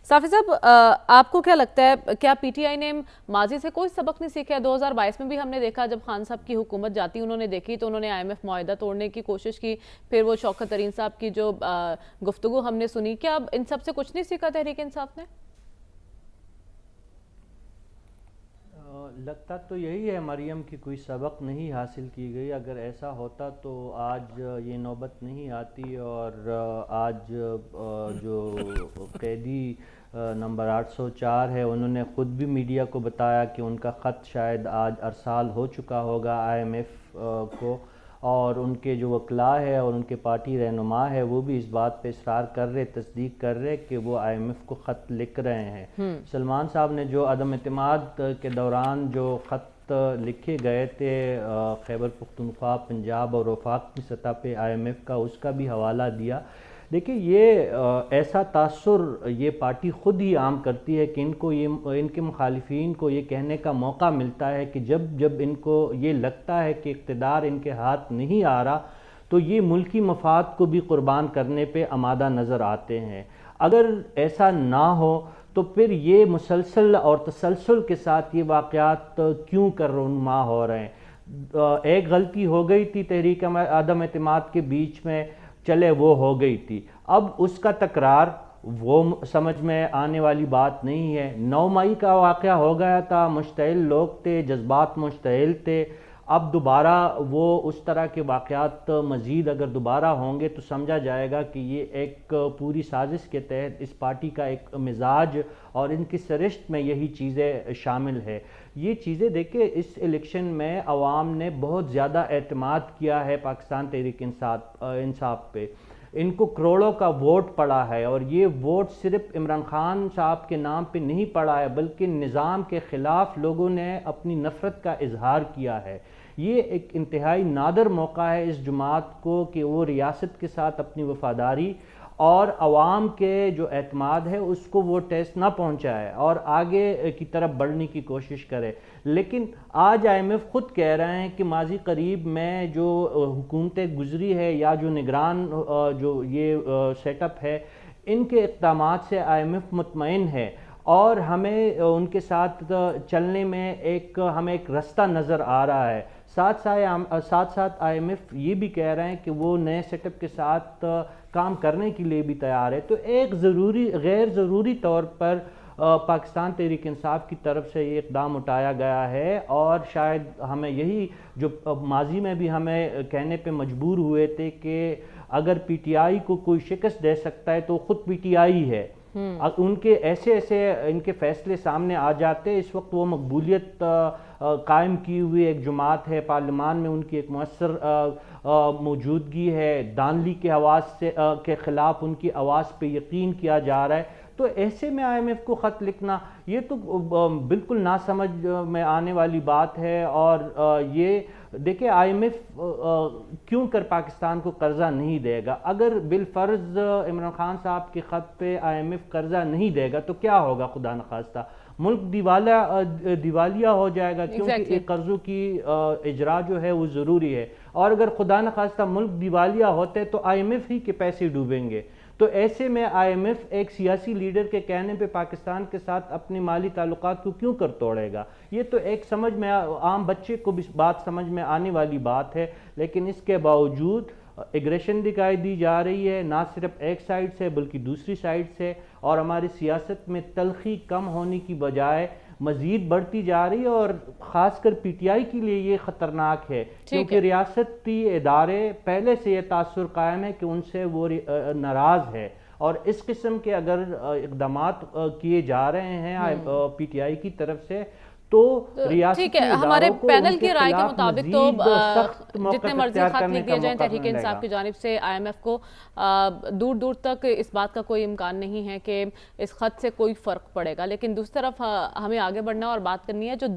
साफी साहब, आपको क्या लगता है, क्या पीटीआई ने माजी से कोई सबक नहीं सीखा है? 2022 में भी हमने देखा, जब खान साहब की हुकूमत जाती उन्होंने देखी तो उन्होंने आईएमएफ मुआहदा तोड़ने की कोशिश की, फिर वो शौकत तरीन साहब की जो गुफ्तगू हमने सुनी, क्या अब इन सब से कुछ नहीं सीखा तहरीक इंसाफ ने? लगता तो यही है मरियम की कोई सबक नहीं हासिल की गई। अगर ऐसा होता तो आज ये नौबत नहीं आती और आज जो कैदी नंबर 804 है, उन्होंने ख़ुद भी मीडिया को बताया कि उनका ख़त शायद आज अरसाल हो चुका होगा आईएमएफ को, और उनके जो वकला है और उनके पार्टी रहनुमा है वो भी इस बात पे इसरार कर रहे, तस्दीक कर रहे कि वो आईएमएफ को ख़त लिख रहे हैं। सलमान साहब ने जो अदम एतमाद के दौरान जो ख़त लिखे गए थे खैबर पख्तूनख्वा, पंजाब और वफाक की सतह पे आईएमएफ का, उसका भी हवाला दिया। देखिए, ये ऐसा तासुर ये पार्टी ख़ुद ही आम करती है कि इनके मुखालिफिन को ये कहने का मौका मिलता है कि जब इनको ये लगता है कि इक़्तिदार इनके हाथ नहीं आ रहा तो ये मुल्की मफाद को भी कुर्बान करने पे आमादा नज़र आते हैं। अगर ऐसा ना हो तो फिर ये मुसलसल और तसलसल के साथ ये वाक़यात क्यों करनुमा हो रहे हैं? एक गलती हो गई थी तहरीक अदम एतमाद के बीच में, चले वो हो गई थी, अब उसका तकरार वो समझ में आने वाली बात नहीं है। 9 मई का वाक़या हो गया था, मुश्तइल लोग थे, जज्बात मुश्तइल थे। अब दोबारा वो उस तरह के वाक़यात मज़ीद अगर दोबारा होंगे तो समझा जाएगा कि ये एक पूरी साजिश के तहत इस पार्टी का एक मिजाज और इनकी सरिश्त में यही चीज़ें शामिल है। ये चीज़ें देखिए, इस इलेक्शन में अवाम ने बहुत ज़्यादा एतमाद किया है पाकिस्तान तहरीक इंसाफ पे। इनको करोड़ों का वोट पड़ा है और ये वोट सिर्फ इमरान खान साहब के नाम पे नहीं पड़ा है, बल्कि निज़ाम के ख़िलाफ़ लोगों ने अपनी नफ़रत का इजहार किया है। ये एक इंतहाई नादर मौका है इस जमात को कि वो रियासत के साथ अपनी वफ़ादारी और अवाम के जो एतमाद है उसको वो टेस्ट ना पहुंचाए और आगे की तरफ बढ़ने की कोशिश करे। लेकिन आज आईएमएफ खुद कह रहे हैं कि माजी करीब में जो हुकूमतें गुजरी है या जो निगरान जो ये सेटअप है, इनके इक़दामात से आईएमएफ मुतमईन है और हमें उनके साथ चलने में हमें एक रास्ता नज़र आ रहा है। साथ साथ आईएमएफ ये भी कह रहे हैं कि वो नए सेटअप के साथ काम करने के लिए भी तैयार है। तो एक गैर ज़रूरी तौर पर पाकिस्तान तहरीक इंसाफ की तरफ से ये इक़दाम उठाया गया है और शायद हमें यही जो माजी में भी हमें कहने पे मजबूर हुए थे कि अगर पीटीआई को कोई शिकस्त दे सकता है तो ख़ुद पीटीआई है। उनके ऐसे इनके फैसले सामने आ जाते, इस वक्त वो मकबूलियत कायम की हुई एक जमात है, पार्लियामान में उनकी एक मुअस्सर मौजूदगी है, दानली के के ख़िलाफ़ उनकी आवाज़ पे यकीन किया जा रहा है। तो ऐसे में आईएमएफ को ख़त लिखना ये तो बिल्कुल ना समझ में आने वाली बात है। और ये देखिए, आईएमएफ क्यों कर पाकिस्तान को कर्जा नहीं देगा? अगर बिलफर्ज इमरान खान साहब के ख़त पे आईएमएफ कर्जा नहीं देगा तो क्या होगा? खुदा न खास्ता मुल्क दिवालिया हो जाएगा, क्योंकि कर्जों की इजरा जो है वो ज़रूरी है। और अगर खुदा न खास्ता मुल्क दिवालिया होते तो आईएमएफ ही के पैसे डूबेंगे। तो ऐसे में आईएमएफ एक सियासी लीडर के कहने पे पाकिस्तान के साथ अपने माली ताल्लुकात को क्यों कर तोड़ेगा? ये तो एक समझ में आम बच्चे को भी बात समझ में आने वाली बात है। लेकिन इसके बावजूद एग्रेशन दिखाई दी जा रही है, ना सिर्फ एक साइड से बल्कि दूसरी साइड से, और हमारी सियासत में तलखी कम होने की बजाय मज़ीद बढ़ती जा रही है। और ख़ासकर पीटीआई के लिए ये ख़तरनाक है, क्योंकि रियासती इदारे पहले से ये तासुर कायम है कि उनसे वो नाराज़ है। और इस किस्म के अगर इक़दामात किए जा रहे हैं पीटीआई की तरफ से तो ठीक है, हमारे पैनल की राय के मुताबिक तो जितने मर्जी खत लिख दिए जाएं तहरीक इंसाफ की जानिब से आईएमएफ को, दूर दूर तक इस बात का कोई इम्कान नहीं है कि इस खत से कोई फ़र्क पड़ेगा। लेकिन दूसरी तरफ हमें आगे बढ़ना और बात करनी है जो